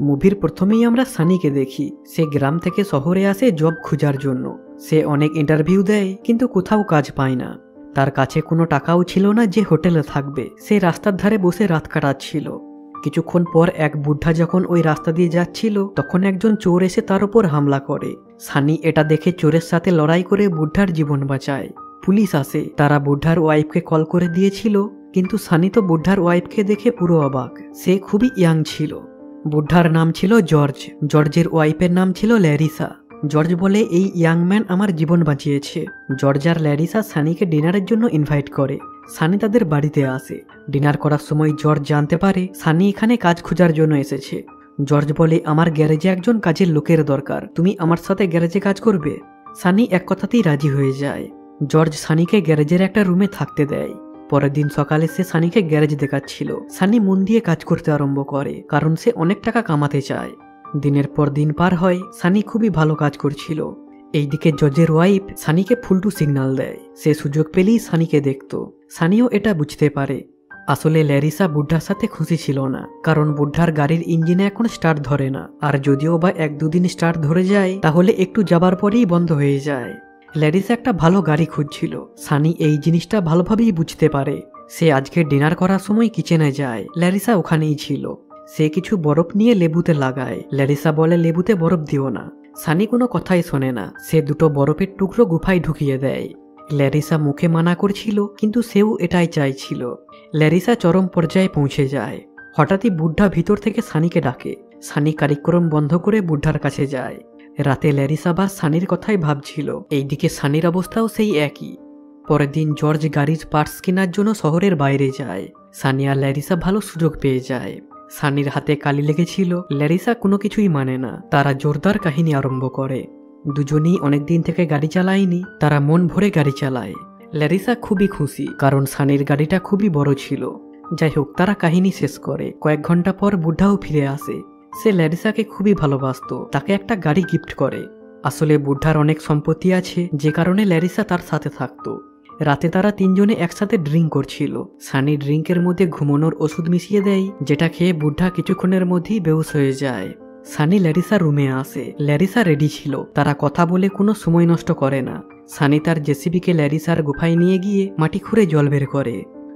মুভির প্রথমেই আমরা সানিকে দেখি। সে গ্রাম থেকে শহরে আসে জব খোঁজার জন্য। সে অনেক ইন্টারভিউ দেয় কিন্তু কোথাও কাজ পায় না। তার কাছে কোনো টাকাও ছিল না যে হোটেলে থাকবে। সে রাস্তার ধারে বসে রাত কাটাচ্ছিল। কিছুক্ষণ পর এক বুদ্ধা যখন ওই রাস্তা দিয়ে যাচ্ছিল তখন একজন চোর এসে তার উপর হামলা করে। সানি এটা দেখে চোরের সাথে লড়াই করে বুদ্ধার জীবন বাঁচায়। পুলিশ আসে, তারা বুদ্ধার ওয়াইফকে কল করে দিয়েছিল, কিন্তু সানি তো বুদ্ধার ওয়াইফকে দেখে পুরো অবাক। সে খুবই ইয়াং ছিল। বুদ্ধার নাম ছিল জর্জ। জর্জের ওয়াইফের নাম ছিল ল্যারিসা। জর্জ বলে এই ইয়াং ম্যান আমার জীবন বাঁচিয়েছে। জর্জ আর ল্যারিসা সানিকে ডিনারের জন্য ইনভাইট করে। সানি তাদের বাড়িতে আসে। ডিনার করার সময় জর্জ জানতে পারে সানি এখানে কাজ খোঁজার জন্য এসেছে। জর্জ বলে আমার গ্যারেজে একজন কাজের লোকের দরকার, তুমি আমার সাথে গ্যারেজে কাজ করবে? সানি এক কথাতেই রাজি হয়ে যায়। জর্জ সানিকে গ্যারেজের একটা রুমে থাকতে দেয়। পরের দিন সকালে সে সানিকে গ্যারেজ দেখাচ্ছিল। সানি মন দিয়ে কাজ করতে আরম্ভ করে, কারণ সে অনেক টাকা কামাতে চায়। দিনের পর দিন পার হয়, সানি খুবই ভালো কাজ করছিল। এইদিকে জর্জের ওয়াইফ সানিকে ফুলটু সিগন্যাল দেয়। সে সুযোগ পেলেই সানিকে দেখত। সানিও এটা বুঝতে পারে। আসলে ল্যারিসা বুদ্ধার সাথে খুশি ছিল না, কারণ বুদ্ধার গাড়ির ইঞ্জিনে এখন স্টার্ট ধরে না, আর যদিও বা 1-2 দিন স্টার্ট ধরে যায় তাহলে একটু যাবার পরেই বন্ধ হয়ে যায়। ল্যারিসা একটা ভালো গাড়ি খুঁজছিল। সানি এই জিনিসটা ভালোভাবেই বুঝতে পারে। সে আজকে ডিনার করার সময় কিচেনে যায়। ল্যারিসা ওখানেই ছিল। সে কিছু বরফ নিয়ে লেবুতে লাগায়। ল্যারিসা বলে লেবুতে বরফ দিও না। সানি কোনো কথাই শোনে না। সে দুটো বরফের টুকরো গুফায় ঢুকিয়ে দেয়। ল্যারিসা মুখে মানা করছিল, কিন্তু সেও এটাই চাইছিল। ল্যারিসা চরম পর্যায়ে পৌঁছে যায়। হঠাৎই বুদ্ধা ভিতর থেকে সানিকে ডাকে। সানি কার্যক্রম বন্ধ করে বুদ্ধার কাছে যায়। রাতে ল্যারিসা বা সানির কথাই ভাবছিল। এইদিকে সানির অবস্থাও সেই একই। পরের দিন জর্জ গাড়ির পার্টস কেনার জন্য শহরের বাইরে যায়। সানি আর ল্যারিসা ভালো সুযোগ পেয়ে যায়। সানির হাতে কালি লেগেছিল। ল্যারিসা কোনো কিছুই মানে না। তারা জোরদার কাহিনী আরম্ভ করে। দুজনেই অনেকদিন থেকে গাড়ি চালায়নি। তারা মন ভরে গাড়ি চালায়। ল্যারিসা খুবই খুশি, কারণ সানির গাড়িটা খুবই বড় ছিল। যাই হোক, তারা কাহিনী শেষ করে। কয়েক ঘন্টা পর বুদ্ধাও ফিরে আসে। সে ল্যারিসাকে খুবই ভালোবাসতো। তাকে একটা গাড়ি গিফট করে। আসলে বুদ্ধার অনেক সম্পত্তি আছে, যে কারণে ল্যারিসা তার সাথে থাকতো। রাতে তারা তিনজনে একসাথে ড্রিঙ্ক করছিল। সানি ড্রিঙ্কের মধ্যে ঘুমানোর ওষুধ মিশিয়ে দেয়, যেটা খেয়ে বুদ্ধা কিছুক্ষণের মধ্যেই বেহুশ হয়ে যায়। সানি ল্যারিসা রুমে আসে। ল্যারিসা রেডি ছিল। তারা কথা বলে কোনো সময় নষ্ট করে না। সানি তার জেসিবিকে ল্যারিসার গুফায় নিয়ে গিয়ে মাটি খুঁড়ে জল বের করে।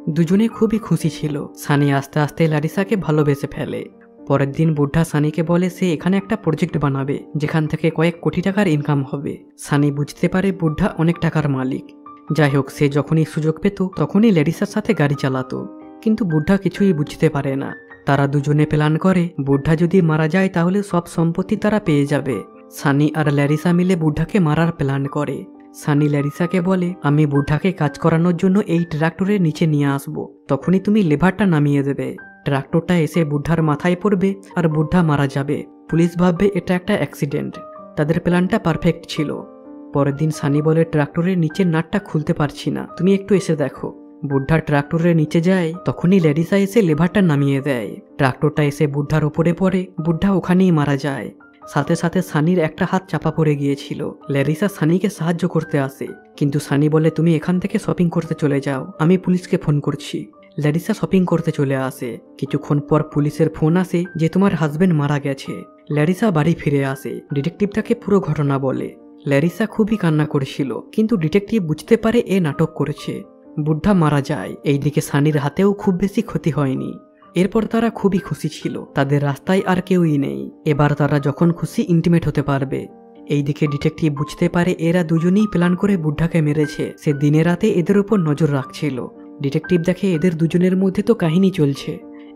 দুজনে খুবই খুশি ছিল। সানি আস্তে আস্তে ল্যারিসাকে ভালোবেসে ফেলে। পরের দিন বুদ্ধা সানিকে বলে সে এখানে একটা প্রজেক্ট বানাবে, যেখান থেকে কয়েক কোটি টাকার ইনকাম হবে। সানি বুঝতে পারে বুদ্ধা অনেক টাকার মালিক। যাই হোক, সে যখনই সুযোগ পেত তখনই ল্যারিসার সাথে গাড়ি চালাতো। কিন্তু বুদ্ধা কিছুই বুঝতে পারে না। তারা দুজনে প্ল্যান করে বুদ্ধা যদি মারা যায় তাহলে সব সম্পত্তি তারা পেয়ে যাবে। সানি আর ল্যারিসা মিলে বুদ্ধাকে মারার প্ল্যান করে। সানি ল্যারিসাকে বলে আমি বুদ্ধাকে কাজ করানোর জন্য এই ট্রাক্টরের নিচে নিয়ে আসবো, তখনই তুমি লেভারটা নামিয়ে দেবে। ট্রাক্টরটা এসে বুদ্ধার মাথায় পড়বে আর বুদ্ধা মারা যাবে। পুলিশ ভাববে এটা একটা অ্যাক্সিডেন্ট। তাদের প্ল্যানটা পারফেক্ট ছিল। পরের দিন সানি বলে ট্রাক্টরের নিচের নাটটা খুলতে পারছি না, তুমি একটু এসে দেখো। বুদ্ধার ট্রাক্টরের নিচে যায়, তখনই ল্যারিসা এসে লেভারটা নামিয়ে দেয়। ট্রাক্টরটা এসে বুদ্ধার ওপরে পড়ে। বুদ্ধা ওখানেই মারা যায়। সাথে সাথে সানির একটা হাত চাপা পড়ে গিয়েছিল। ল্যারিসা সানিকে সাহায্য করতে আসে, কিন্তু সানি বলে তুমি এখান থেকে শপিং করতে চলে যাও, আমি পুলিশকে ফোন করছি। ল্যারিসা শপিং করতে চলে আসে। কিছুক্ষণ পর পুলিশের ফোন আসে যে তোমার হাজবেন্ড মারা গেছে। ল্যারিসা বাড়ি ফিরে আসে। ডিটেকটিভ তাকে পুরো ঘটনা বলে। ল্যারিসা খুবই কান্না করেছিল, কিন্তু ডিটেকটিভ বুঝতে পারে এ নাটক করেছে। বুদ্ধা মারা যায়। এইদিকে সানির হাতেও খুব বেশি ক্ষতি হয়নি। এরপর তারা খুবই খুশি ছিল। তাদের রাস্তায় আর কেউই নেই। এবার তারা যখন খুশি ইন্টিমেট হতে পারবে। এইদিকে ডিটেকটিভ বুঝতে পারে এরা দুজনেই প্ল্যান করে বুদ্ধাকে মেরেছে। সে দিনে রাতে এদের উপর নজর রাখছিল। ডিটেকটিভ দেখে এদের দুজনের মধ্যে তো কাহিনী চলছে।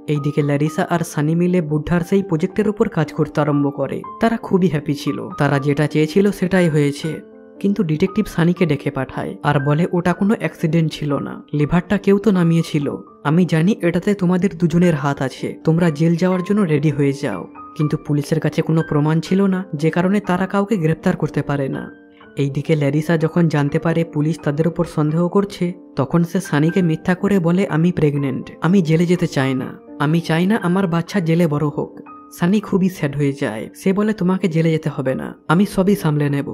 এইদিকে ল্যারিসা আর সানি মিলে বুদ্ধার সেই প্রজেক্টের উপর কাজ করতে আরম্ভ করে। তারা খুবই হ্যাপি ছিল। তারা যেটা চেয়েছিল সেটাই হয়েছে। কিন্তু ডিটেকটিভ সানিকে ডেকে পাঠায় আর বলে ওটা কোনো অ্যাক্সিডেন্ট ছিল না, লিভারটা কেউ তো নামিয়েছিল। আমি জানি এটাতে তোমাদের দুজনের হাত আছে, তোমরা জেল যাওয়ার জন্য রেডি হয়ে যাও। কিন্তু পুলিশের কাছে কোনো প্রমাণ ছিল না, যে কারণে তারা কাউকে গ্রেপ্তার করতে পারে না। এইদিকে ল্যারিসা যখন জানতে পারে পুলিশ তাদের উপর সন্দেহ করছে, তখন সে সানিকে মিথ্যা করে বলে আমি প্রেগনেন্ট, আমি জেলে যেতে চাই না, আমি চাই না আমার বাচ্চা জেলে বড় হোক। সানি খুবই স্যাড হয়ে যায়। সে বলে তোমাকে জেলে যেতে হবে না, আমি সবই সামলে নেব।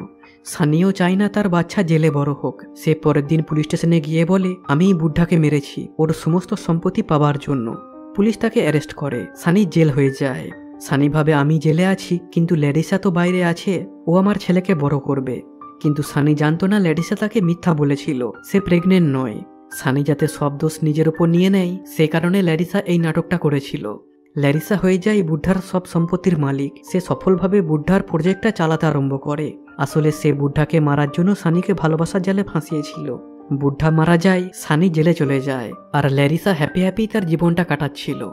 সানিও চায় না তার বাচ্চা জেলে বড় হোক। সে পরের দিন পুলিশ স্টেশনে গিয়ে বলে আমি বুদ্ধাকে মেরেছি ওর সমস্ত সম্পত্তি পাওয়ার জন্য। পুলিশ তাকে অ্যারেস্ট করে। সানি জেল হয়ে যায়। সানি ভাবে আমি জেলে আছি, কিন্তু ল্যারিসা তো বাইরে আছে, ও আমার ছেলেকে বড় করবে। কিন্তু সানি জানতো না ল্যারিসা তাকে মিথ্যা বলেছিল, সে প্রেগনেন্ট নয়। সানি যাতে সব দোষ নিজের ওপর নিয়ে নেয়, সে কারণে ল্যারিসা এই নাটকটা করেছিল। ল্যারিসা হয়ে যায় বুড্ঢার সব সম্পত্তির মালিক। সে সফলভাবে বুড্ঢার প্রজেক্টটা চালাতে আরম্ভ করে। আসলে সে বুড্ঢাকে মারার জন্য সানিকে ভালোবাসার জালে ফাঁসিয়েছিল। বুড্ঢা মারা যায়, সানি জেলে চলে যায়, আর ল্যারিসা হ্যাপি হ্যাপি তার জীবনটা কাটাচ্ছিল।